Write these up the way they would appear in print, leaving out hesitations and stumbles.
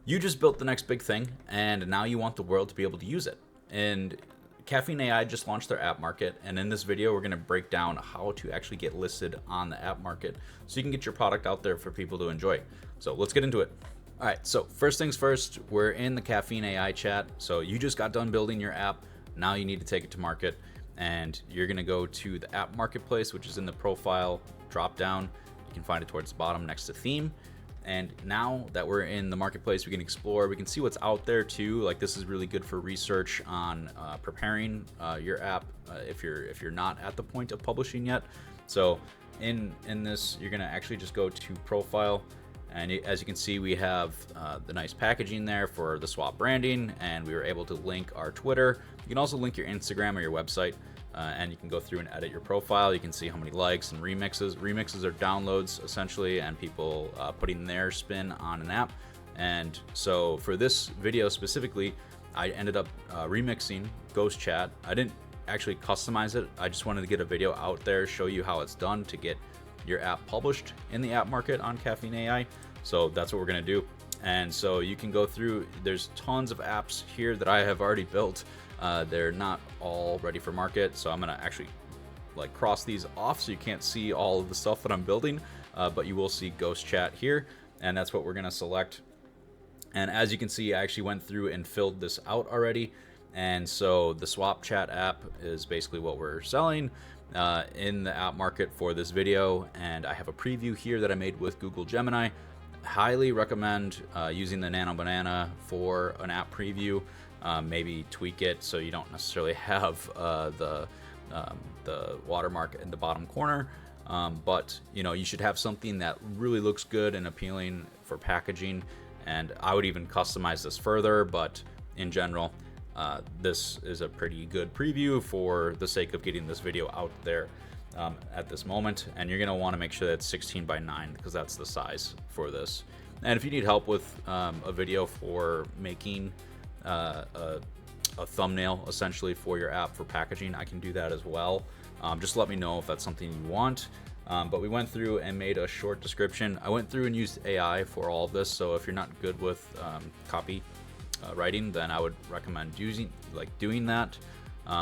You just built the next big thing, and now you want the world to be able to use it. And Caffeine AI just launched their app market, and in this video we're going to break down how to actually get listed on the app market so you can get your product out there for people to enjoy. So let's get into it. All right, so first things first, we're in the Caffeine AI chat. So you just got done building your app. Now you need to take it to market, and you're going to go to the app marketplace, which is in the profile drop down. You can find it towards the bottom next to theme. And now that we're in the marketplace, we can explore, we can see what's out there too. Like, this is really good for research on preparing your app if you're not at the point of publishing yet. So in this, you're gonna actually just go to profile, and as you can see, we have the nice packaging there for the swap branding, and we were able to link our Twitter. You can also link your Instagram or your website. And you can go through and edit your profile. You can see how many likes and remixes. Remixes are downloads essentially, and people putting their spin on an app. And so for this video specifically, I ended up remixing Ghost Chat. I didn't actually customize it. I just wanted to get a video out there, show you how it's done to get your app published in the app market on Caffeine AI. So that's what we're gonna do. And so you can go through, there's tons of apps here that I have already built. They're not all ready for market, so I'm gonna actually like cross these off so you can't see all of the stuff that I'm building, but you will see Ghost Chat here, and that's what we're gonna select. And as you can see, I actually went through and filled this out already, and so the Swap Chat app is basically what we're selling in the app market for this video. And I have a preview here that I made with Google Gemini. Highly recommend using the Nano Banana for an app preview. Maybe tweak it so you don't necessarily have the watermark in the bottom corner, but you should have something that really looks good and appealing for packaging. And I would even customize this further, but in general, this is a pretty good preview for the sake of getting this video out there at this moment. And you're going to want to make sure that it's 16 by 9 because that's the size for this. And if you need help with a video for making a thumbnail essentially for your app for packaging, I can do that as well. Just let me know if that's something you want. But we went through and made a short description. I went through and used AI for all of this, so if you're not good with copy writing, then I would recommend doing that.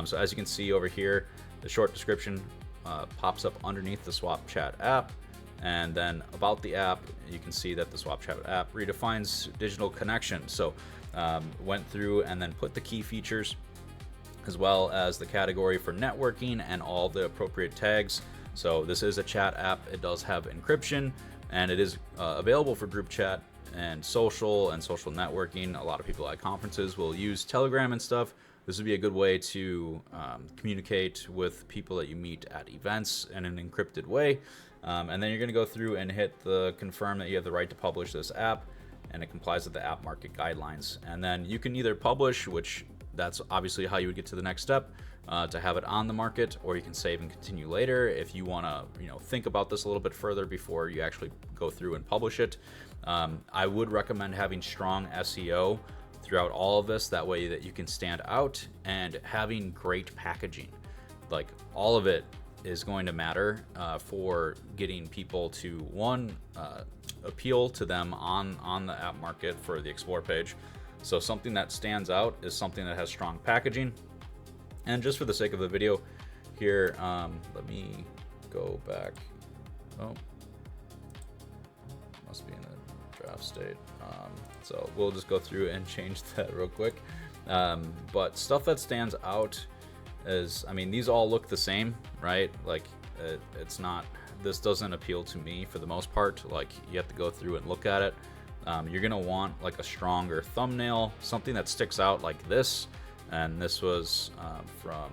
So as you can see over here, the short description pops up underneath the Swap Chat app. And then about the app, you can see that the Swap Chat app redefines digital connection. So went through and then put the key features as well as the category for networking and all the appropriate tags. So this is a chat app. It does have encryption, and it is available for group chat and social networking. A lot of people at conferences will use Telegram and stuff. This would be a good way to communicate with people that you meet at events in an encrypted way. And then you're going to go through and hit the confirm that you have the right to publish this app and it complies with the app market guidelines. And then you can either publish, which that's obviously how you would get to the next step to have it on the market, or you can save and continue later if you want to think about this a little bit further before you actually go through and publish it. I would recommend having strong SEO throughout all of this, that way that you can stand out, and having great packaging. Like, all of it is going to matter for getting people to appeal to them on the app market for the explore page. So something that stands out is something that has strong packaging. And just for the sake of the video here, let me go back. Oh, must be in the draft state. So we'll just go through and change that real quick. But stuff that stands out is, these all look the same, right? Like, it's not, this doesn't appeal to me for the most part. Like, you have to go through and look at it. You're gonna want like a stronger thumbnail, something that sticks out like this. And this was from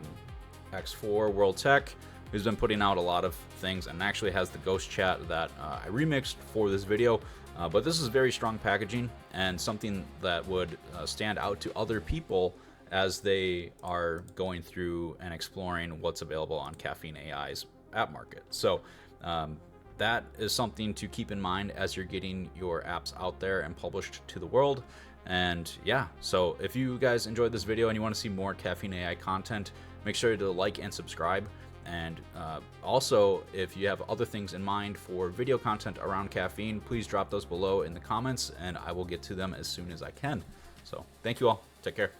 X4 World Tech, who's been putting out a lot of things and actually has the Ghost Chat that I remixed for this video. But this is very strong packaging and something that would stand out to other people as they are going through and exploring what's available on Caffeine AI's app market. So that is something to keep in mind as you're getting your apps out there and published to the world. And yeah, so if you guys enjoyed this video and you want to see more Caffeine AI content, make sure to like and subscribe. And also, if you have other things in mind for video content around caffeine, please drop those below in the comments and I will get to them as soon as I can. So thank you all. Take care.